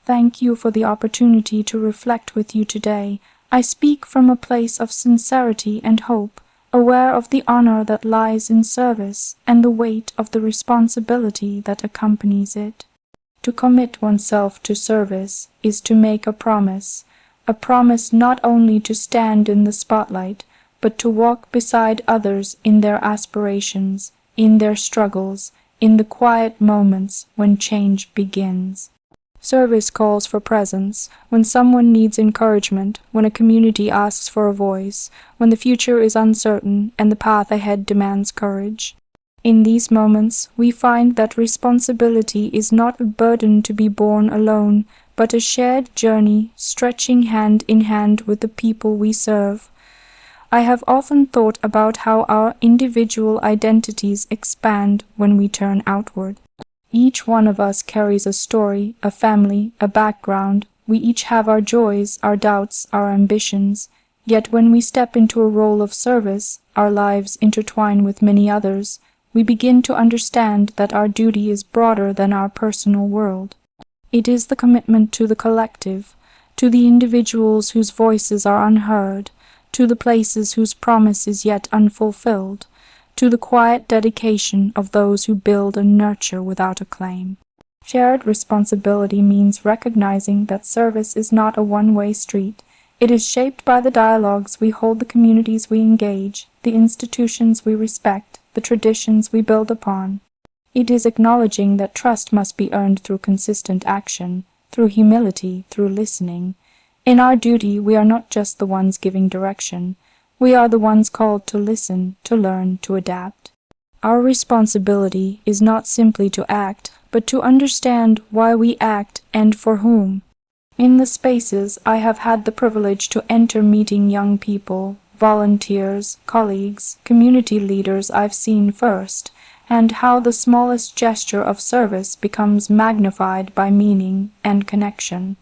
Thank you for the opportunity to reflect with you today. I speak from a place of sincerity and hope, aware of the honor that lies in service and the weight of the responsibility that accompanies it. To commit oneself to service is to make a promise not only to stand in the spotlight, but to walk beside others in their aspirations, in their struggles, in the quiet moments when change begins. Service calls for presence, when someone needs encouragement, when a community asks for a voice, when the future is uncertain and the path ahead demands courage. In these moments, we find that responsibility is not a burden to be borne alone, but a shared journey stretching hand in hand with the people we serve. I have often thought about how our individual identities expand when we turn outward. Each one of us carries a story, a family, a background. We each have our joys, our doubts, our ambitions. Yet when we step into a role of service, our lives intertwine with many others. We begin to understand that our duty is broader than our personal world. It is the commitment to the collective, to the individuals whose voices are unheard, to the places whose promise is yet unfulfilled, to the quiet dedication of those who build and nurture without acclaim. Shared responsibility means recognizing that service is not a one-way street. It is shaped by the dialogues we hold, the communities we engage, the institutions we respect, the traditions we build upon. It is acknowledging that trust must be earned through consistent action, through humility, through listening. In our duty, we are not just the ones giving direction. We are the ones called to listen, to learn, to adapt. Our responsibility is not simply to act, but to understand why we act and for whom. In the spaces I have had the privilege to enter meeting young people, volunteers, colleagues, community leaders, I've seen first, and how the smallest gesture of service becomes magnified by meaning and connection.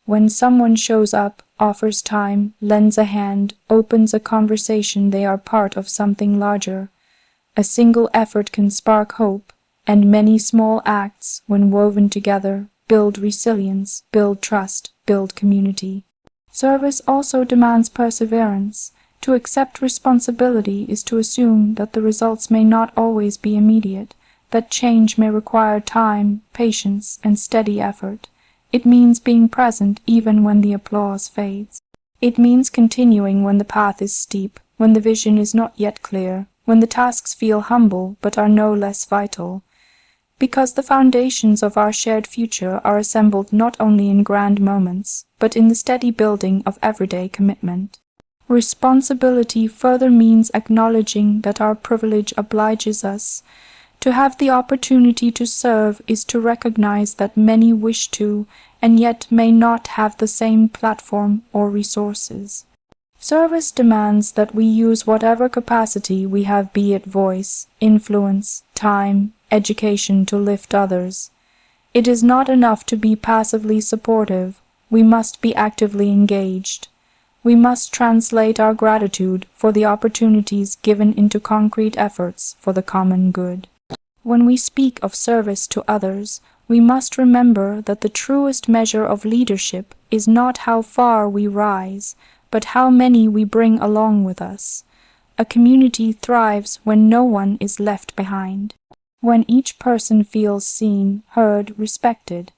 When someone shows up, offers time, lends a hand, opens a conversation, they are part of something larger. A single effort can spark hope, and many small acts, when woven together, build resilience, build trust, build community. Service also demands perseverance. To accept responsibility is to assume that the results may not always be immediate, that change may require time, patience, and steady effort. It means being present even when the applause fades. It means continuing when the path is steep, when the vision is not yet clear, when the tasks feel humble but are no less vital. Because the foundations of our shared future are assembled not only in grand moments, but in the steady building of everyday commitment. Responsibility further means acknowledging that our privilege obliges us. To have the opportunity to serve is to recognize that many wish to, and yet may not have the same platform or resources. Service demands that we use whatever capacity we have, be it voice, influence, time, education, to lift others. It is not enough to be passively supportive. We must be actively engaged. We must translate our gratitude for the opportunities given into concrete efforts for the common good. When we speak of service to others, we must remember that the truest measure of leadership is not how far we rise, but how many we bring along with us. A community thrives when no one is left behind, when each person feels seen, heard, respected.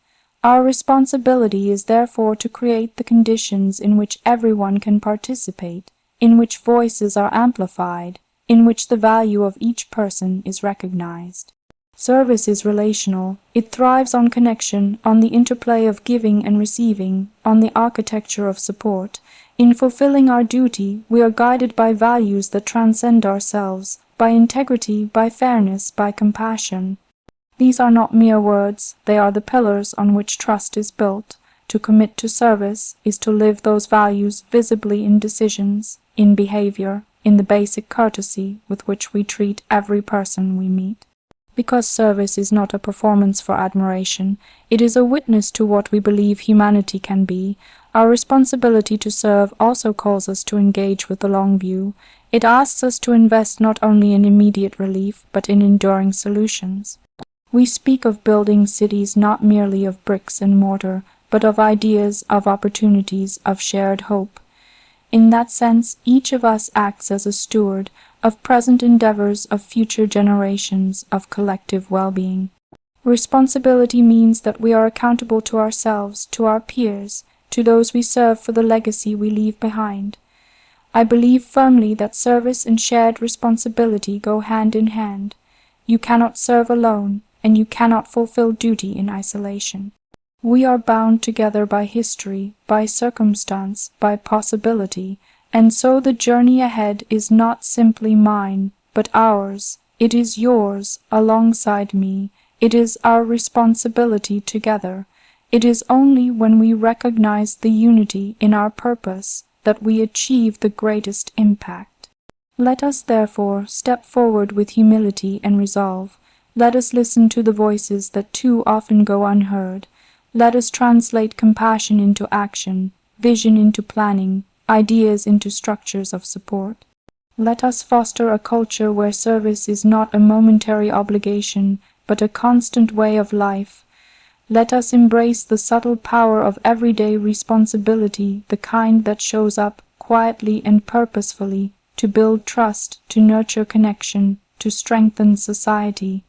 Our responsibility is therefore to create the conditions in which everyone can participate, in which voices are amplified, in which the value of each person is recognized. Service is relational. It thrives on connection, on the interplay of giving and receiving, on the architecture of support. In fulfilling our duty, we are guided by values that transcend ourselves, by integrity, by fairness, by compassion. These are not mere words, they are the pillars on which trust is built. To commit to service is to live those values visibly in decisions, in behavior, in the basic courtesy with which we treat every person we meet. Because service is not a performance for admiration, it is a witness to what we believe humanity can be. Our responsibility to serve also calls us to engage with the long view. It asks us to invest not only in immediate relief, but in enduring solutions. We speak of building cities not merely of bricks and mortar, but of ideas, of opportunities, of shared hope. In that sense, each of us acts as a steward of present endeavors, of future generations, of collective well-being. Responsibility means that we are accountable to ourselves, to our peers, to those we serve for the legacy we leave behind. I believe firmly that service and shared responsibility go hand in hand. You cannot serve alone, and you cannot fulfill duty in isolation. We are bound together by history, by circumstance, by possibility, and so the journey ahead is not simply mine, but ours. It is yours, alongside me. It is our responsibility together. It is only when we recognize the unity in our purpose that we achieve the greatest impact. Let us therefore step forward with humility and resolve. Let us listen to the voices that too often go unheard. Let us translate compassion into action, vision into planning, ideas into structures of support. Let us foster a culture where service is not a momentary obligation, but a constant way of life. Let us embrace the subtle power of everyday responsibility, the kind that shows up quietly and purposefully to build trust, to nurture connection, to strengthen society.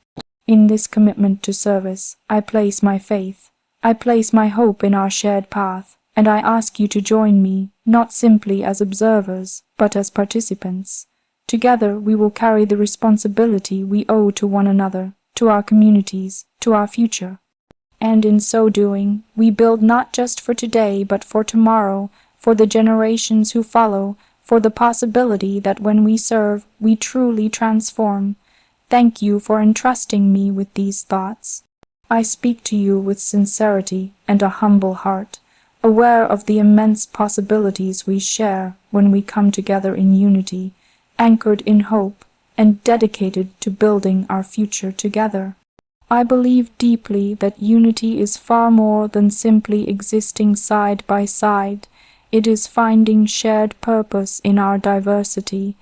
In this commitment to service, I place my faith. I place my hope in our shared path, and I ask you to join me, not simply as observers, but as participants. Together we will carry the responsibility we owe to one another, to our communities, to our future. And in so doing, we build not just for today, but for tomorrow, for the generations who follow, for the possibility that when we serve, we truly transform. Thank you for entrusting me with these thoughts. I speak to you with sincerity and a humble heart, aware of the immense possibilities we share when we come together in unity, anchored in hope, and dedicated to building our future together. I believe deeply that unity is far more than simply existing side by side. It is finding shared purpose in our diversity.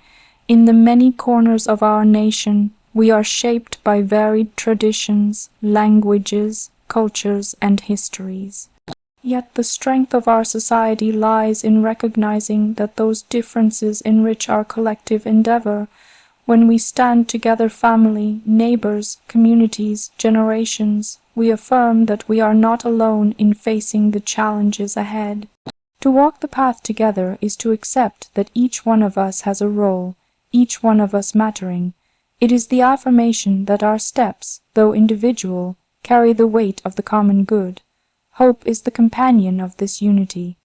In the many corners of our nation, we are shaped by varied traditions, languages, cultures, and histories. Yet the strength of our society lies in recognizing that those differences enrich our collective endeavor. When we stand together, family, neighbors, communities, generations, we affirm that we are not alone in facing the challenges ahead. To walk the path together is to accept that each one of us has a role, each one of us mattering. It is the affirmation that our steps, though individual, carry the weight of the common good. Hope is the companion of this unity.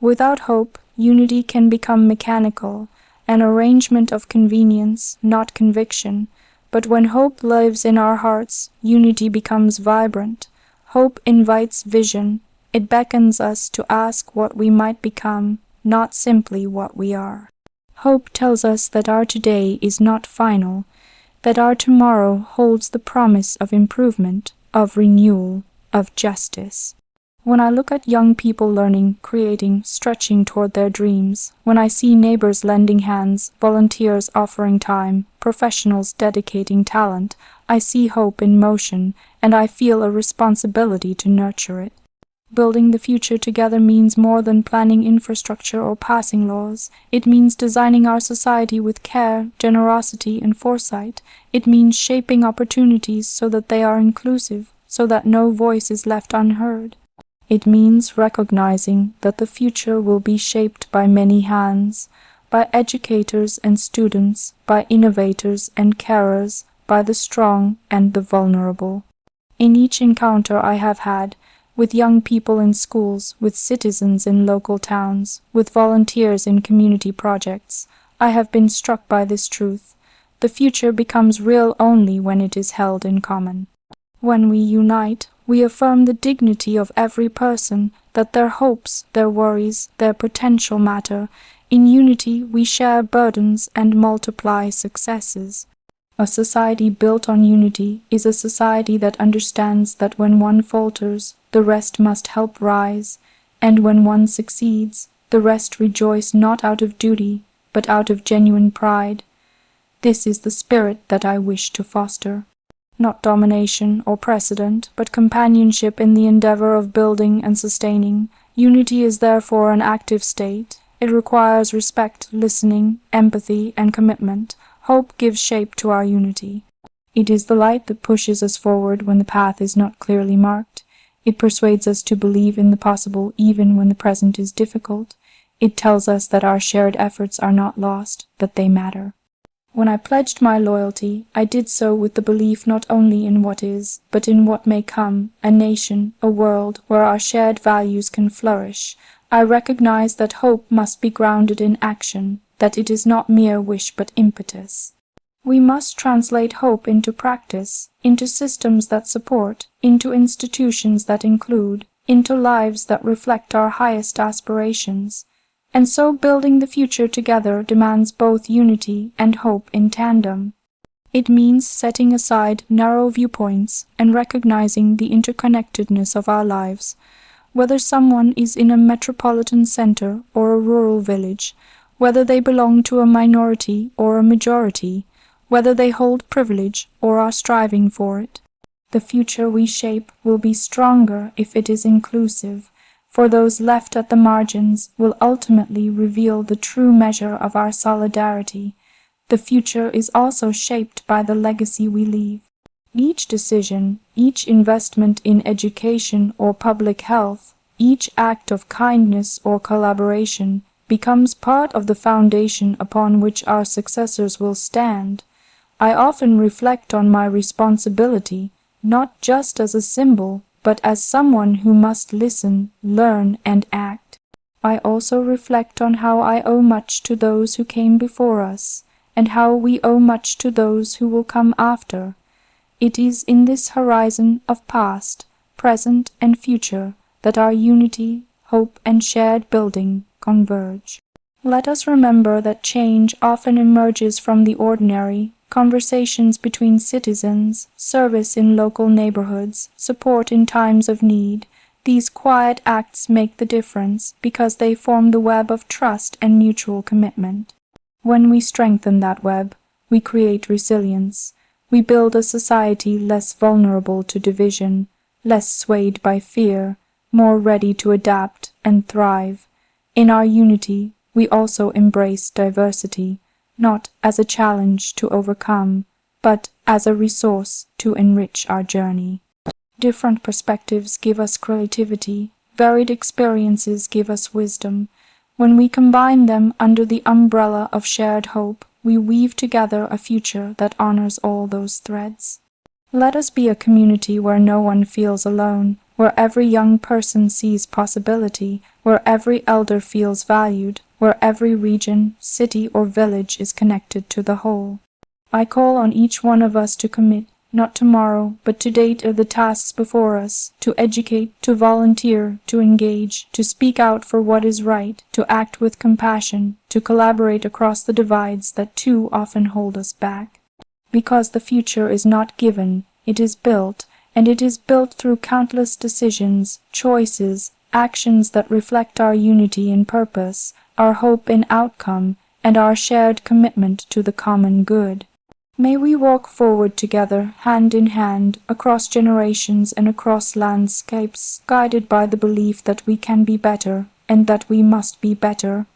Without hope, unity can become mechanical, an arrangement of convenience, not conviction. But when hope lives in our hearts, unity becomes vibrant. Hope invites vision. It beckons us to ask what we might become, not simply what we are. Hope tells us that our today is not final, that our tomorrow holds the promise of improvement, of renewal, of justice. When I look at young people learning, creating, stretching toward their dreams, when I see neighbors lending hands, volunteers offering time, professionals dedicating talent, I see hope in motion, and I feel a responsibility to nurture it. Building the future together means more than planning infrastructure or passing laws. It means designing our society with care, generosity, and foresight. It means shaping opportunities so that they are inclusive, so that no voice is left unheard. It means recognizing that the future will be shaped by many hands, by educators and students, by innovators and carers, by the strong and the vulnerable. In each encounter I have had, with young people in schools, with citizens in local towns, with volunteers in community projects, I have been struck by this truth. The future becomes real only when it is held in common. When we unite, we affirm the dignity of every person, that their hopes, their worries, their potential matter. In unity, we share burdens and multiply successes. A society built on unity is a society that understands that when one falters, the rest must help rise, and when one succeeds, the rest rejoice not out of duty, but out of genuine pride. This is the spirit that I wish to foster. not domination or precedent, but companionship in the endeavor of building and sustaining. Unity is therefore an active state. It requires respect, listening, empathy, and commitment. Hope gives shape to our unity. It is the light that pushes us forward when the path is not clearly marked. It persuades us to believe in the possible even when the present is difficult. It tells us that our shared efforts are not lost, that they matter. When I pledged my loyalty, I did so with the belief not only in what is, but in what may come, a nation, a world, where our shared values can flourish. I recognize that hope must be grounded in action, that it is not mere wish but impetus. We must translate hope into practice, into systems that support, into institutions that include, into lives that reflect our highest aspirations. And so building the future together demands both unity and hope in tandem. It means setting aside narrow viewpoints and recognizing the interconnectedness of our lives. Whether someone is in a metropolitan center or a rural village, whether they belong to a minority or a majority, whether they hold privilege or are striving for it. The future we shape will be stronger if it is inclusive, for those left at the margins will ultimately reveal the true measure of our solidarity. The future is also shaped by the legacy we leave. Each decision, each investment in education or public health, each act of kindness or collaboration becomes part of the foundation upon which our successors will stand. I often reflect on my responsibility, not just as a symbol, but as someone who must listen, learn, and act. I also reflect on how I owe much to those who came before us, and how we owe much to those who will come after. It is in this horizon of past, present, and future that our unity, hope, and shared building converge. Let us remember that change often emerges from the ordinary. Conversations between citizens, service in local neighborhoods, support in times of need. These quiet acts make the difference because they form the web of trust and mutual commitment. When we strengthen that web, we create resilience. We build a society less vulnerable to division, less swayed by fear, more ready to adapt and thrive. In our unity, we also embrace diversity, not as a challenge to overcome, but as a resource to enrich our journey. Different perspectives give us creativity, varied experiences give us wisdom. When we combine them under the umbrella of shared hope, we weave together a future that honors all those threads. Let us be a community where no one feels alone, where every young person sees possibility, where every elder feels valued, where every region, city, or village is connected to the whole. I call on each one of us to commit, not tomorrow, but to date of the tasks before us, to educate, to volunteer, to engage, to speak out for what is right, to act with compassion, to collaborate across the divides that too often hold us back. Because the future is not given, it is built, and it is built through countless decisions, choices, actions that reflect our unity in purpose, our hope in outcome, and our shared commitment to the common good. May we walk forward together, hand in hand, across generations and across landscapes, guided by the belief that we can be better, and that we must be better.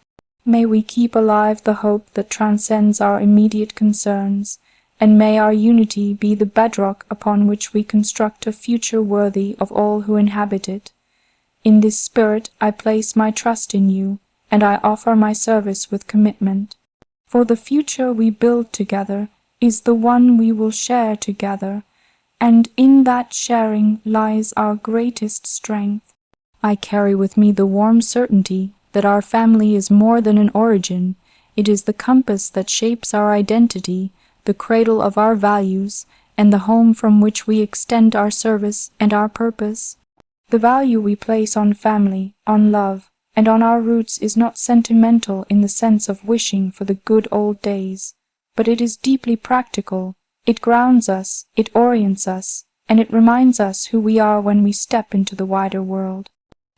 May we keep alive the hope that transcends our immediate concerns, and may our unity be the bedrock upon which we construct a future worthy of all who inhabit it. In this spirit I place my trust in you, and I offer my service with commitment. For the future we build together is the one we will share together, and in that sharing lies our greatest strength. I carry with me the warm certainty that our family is more than an origin. It is the compass that shapes our identity, the cradle of our values, and the home from which we extend our service and our purpose. The value we place on family, on love, and on our roots is not sentimental in the sense of wishing for the good old days, but it is deeply practical. It grounds us, it orients us, and it reminds us who we are when we step into the wider world.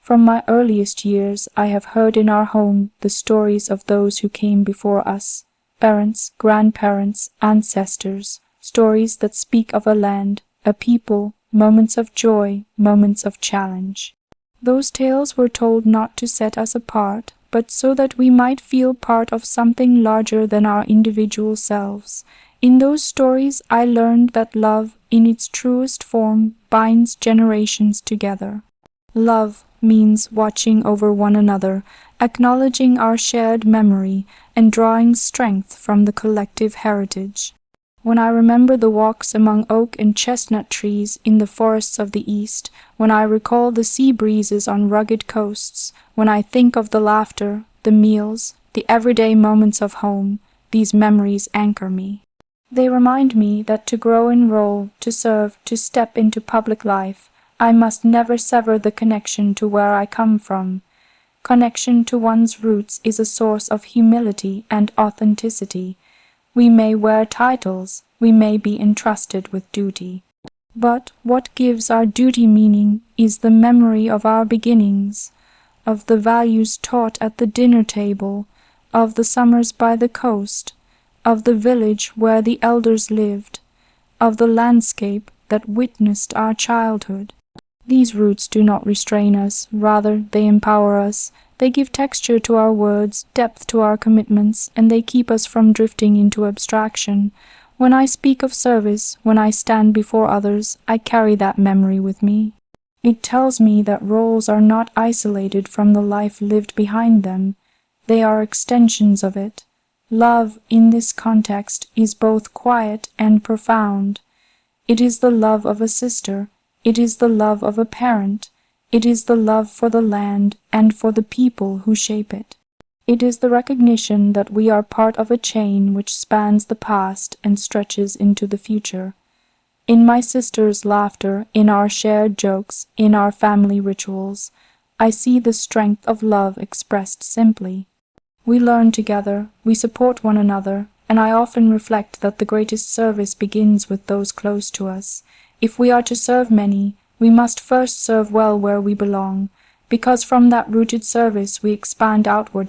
From my earliest years I have heard in our home the stories of those who came before us, parents, grandparents, ancestors, stories that speak of a land, a people, moments of joy, moments of challenge. Those tales were told not to set us apart, but so that we might feel part of something larger than our individual selves. In those stories I learned that love, in its truest form, binds generations together. Love means watching over one another, acknowledging our shared memory, and drawing strength from the collective heritage. When I remember the walks among oak and chestnut trees in the forests of the East, when I recall the sea breezes on rugged coasts, when I think of the laughter, the meals, the everyday moments of home, these memories anchor me. They remind me that to grow in role, to serve, to step into public life, I must never sever the connection to where I come from. Connection to one's roots is a source of humility and authenticity. We may wear titles, we may be entrusted with duty. But what gives our duty meaning is the memory of our beginnings, of the values taught at the dinner table, of the summers by the coast, of the village where the elders lived, of the landscape that witnessed our childhood. These roots do not restrain us, rather they empower us. They give texture to our words, depth to our commitments, and they keep us from drifting into abstraction. When I speak of service, when I stand before others, I carry that memory with me. It tells me that roles are not isolated from the life lived behind them. They are extensions of it. Love, in this context, is both quiet and profound. It is the love of a sister. It is the love of a parent. It is the love for the land and for the people who shape it. It is the recognition that we are part of a chain which spans the past and stretches into the future. In my sister's laughter, in our shared jokes, in our family rituals, I see the strength of love expressed simply. We learn together, we support one another, and I often reflect that the greatest service begins with those close to us. If we are to serve many, we must first serve well where we belong, because from that rooted service we expand outward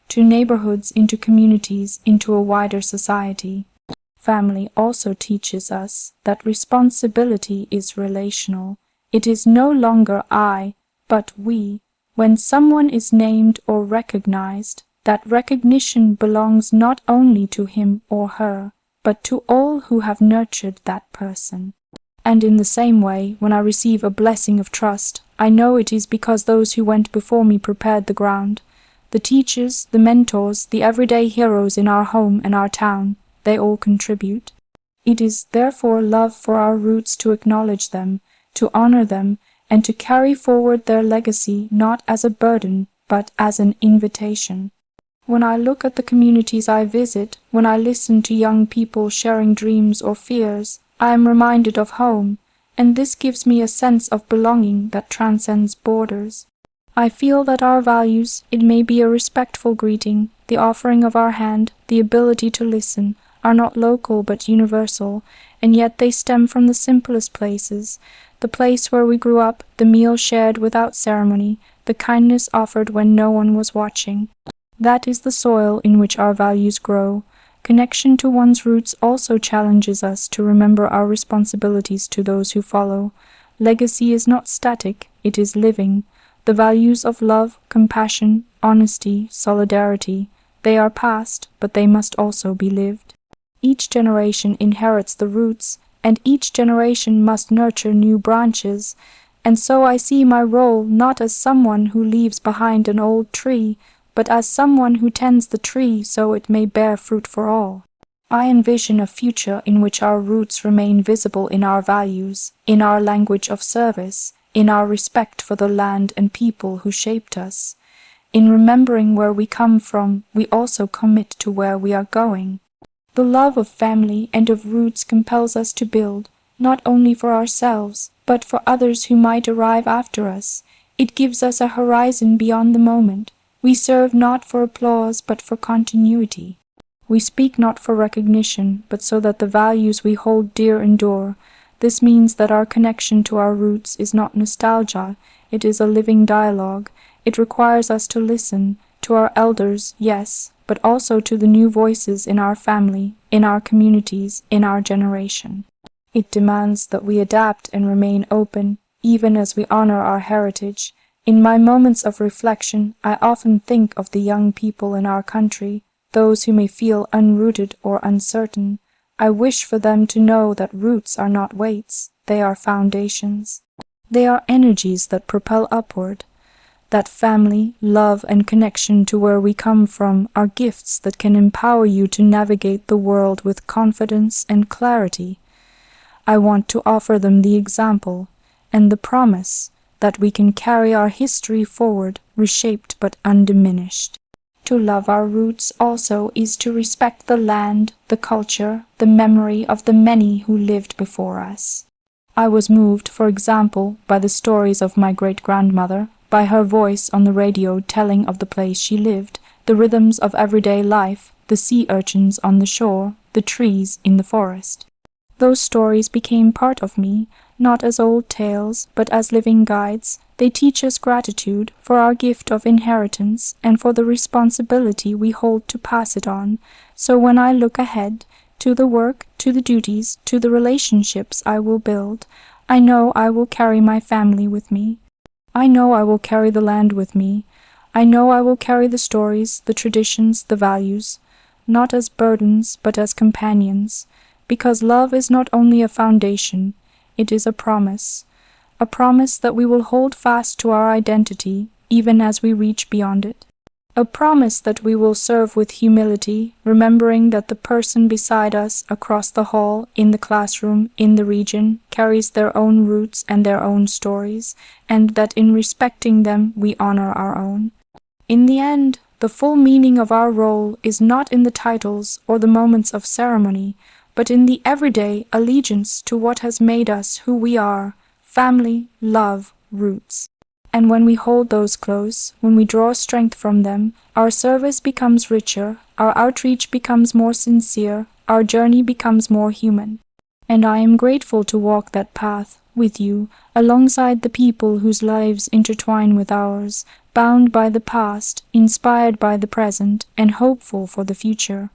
to neighborhoods, into communities, into a wider society. Family also teaches us that responsibility is relational. It is no longer I, but we. When someone is named or recognized, that recognition belongs not only to him or her, but to all who have nurtured that person. And in the same way, when I receive a blessing of trust, I know it is because those who went before me prepared the ground. The teachers, the mentors, the everyday heroes in our home and our town, they all contribute. It is therefore love for our roots to acknowledge them, to honor them, and to carry forward their legacy not as a burden, but as an invitation. When I look at the communities I visit, when I listen to young people sharing dreams or fears, I am reminded of home, and this gives me a sense of belonging that transcends borders. I feel that our values, it may be a respectful greeting, the offering of our hand, the ability to listen, are not local but universal, and yet they stem from the simplest places, the place where we grew up, the meal shared without ceremony, the kindness offered when no one was watching. That is the soil in which our values grow. Connection to one's roots also challenges us to remember our responsibilities to those who follow. Legacy is not static, it is living. The values of love, compassion, honesty, solidarity, they are past, but they must also be lived. Each generation inherits the roots, and each generation must nurture new branches. And so I see my role not as someone who leaves behind an old tree, but as someone who tends the tree so it may bear fruit for all. I envision a future in which our roots remain visible in our values, in our language of service, in our respect for the land and people who shaped us. In remembering where we come from, we also commit to where we are going. The love of family and of roots compels us to build, not only for ourselves, but for others who might arrive after us. It gives us a horizon beyond the moment. We serve not for applause, but for continuity. We speak not for recognition, but so that the values we hold dear endure. This means that our connection to our roots is not nostalgia, it is a living dialogue. It requires us to listen, to our elders, yes, but also to the new voices in our family, in our communities, in our generation. It demands that we adapt and remain open, even as we honor our heritage. In my moments of reflection, I often think of the young people in our country, those who may feel unrooted or uncertain. I wish for them to know that roots are not weights, they are foundations. They are energies that propel upward. That family, love, and connection to where we come from are gifts that can empower you to navigate the world with confidence and clarity. I want to offer them the example and the promise that we can carry our history forward, reshaped but undiminished. To love our roots also is to respect the land, the culture, the memory of the many who lived before us. I was moved, for example, by the stories of my great-grandmother, by her voice on the radio telling of the place she lived, the rhythms of everyday life, the sea urchins on the shore, the trees in the forest. Those stories became part of me, not as old tales, but as living guides. They teach us gratitude for our gift of inheritance and for the responsibility we hold to pass it on. So when I look ahead, to the work, to the duties, to the relationships I will build, I know I will carry my family with me. I know I will carry the land with me. I know I will carry the stories, the traditions, the values, not as burdens, but as companions, because love is not only a foundation, it is a promise that we will hold fast to our identity, even as we reach beyond it. A promise that we will serve with humility, remembering that the person beside us, across the hall, in the classroom, in the region, carries their own roots and their own stories, and that in respecting them we honor our own. In the end, the full meaning of our role is not in the titles or the moments of ceremony, but in the everyday allegiance to what has made us who we are: family, love, roots. And when we hold those close, when we draw strength from them, our service becomes richer, our outreach becomes more sincere, our journey becomes more human. And I am grateful to walk that path with you, alongside the people whose lives intertwine with ours, bound by the past, inspired by the present, and hopeful for the future.